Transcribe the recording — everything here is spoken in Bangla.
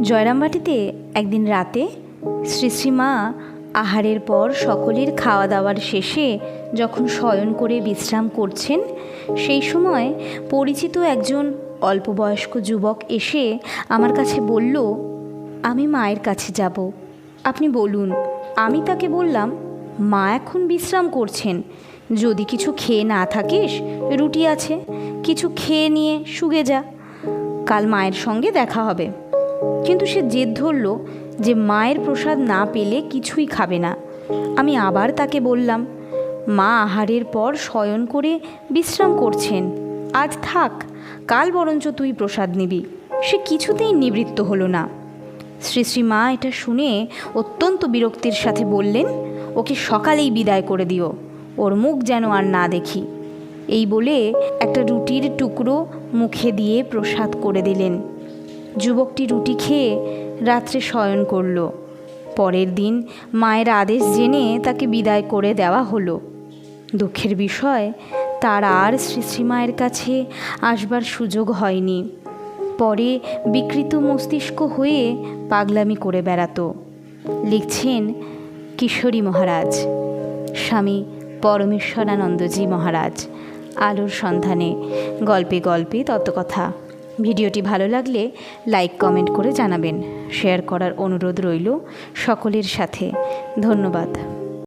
জয়রামবাটিতে একদিন রাতে শ্রী শ্রীমা আহারের পর সকলের খাওয়া দাওয়ার শেষে যখন শয়ন করে বিশ্রাম করছেন, সেই সময় পরিচিত একজন অল্পবয়স্ক যুবক এসে আমার কাছে বলল, আমি মায়ের কাছে যাব, আপনি বলুন। আমি তাকে বললাম, মা এখন বিশ্রাম করছেন, যদি কিছু খেয়ে না থাকিস রুটি আছে, কিছু খেয়ে নিয়ে শুগে যা, কাল মায়ের সঙ্গে দেখা হবে। কিন্তু সে জেদ ধরল যে মায়ের প্রসাদ না পেলে কিছুই খাবে না। আমি আবার তাকে বললাম, মা আহারের পর শয়ন করে বিশ্রাম করছেন, আজ থাক, কাল বরঞ্চ তুই প্রসাদ নিবি। সে কিছুতেই নিবৃত্ত হলো না। শ্রী শ্রীমা এটা শুনে অত্যন্ত বিরক্তির সাথে বললেন, ওকে সকালেই বিদায় করে দিও, ওর মুখ যেন আর না দেখি। এই বলে একটা রুটির টুকরো মুখে দিয়ে প্রসাদ করে দিলেন। যুবকটি রুটি খেয়ে রাত্রে শয়ন করল। পরের দিন মায়ের আদেশ জেনে তাকে বিদায় করে দেওয়া হলো। দুঃখের বিষয়, তার আর শ্রী শ্রীমায়ের কাছে আসবার সুযোগ হয়নি। পরে বিকৃত মস্তিষ্ক হয়ে পাগলামি করে বেড়াতো। লিখছেন কিশোরী মহারাজ, স্বামী পরমেশ্বরানন্দজি মহারাজ। আলোর সন্ধানে, গল্পে গল্পে তত্ত্বকথা। ভিডিওটি ভালো লাগলে লাইক কমেন্ট করে জানাবেন। শেয়ার করার অনুরোধ রইল সকলের সাথে। ধন্যবাদ।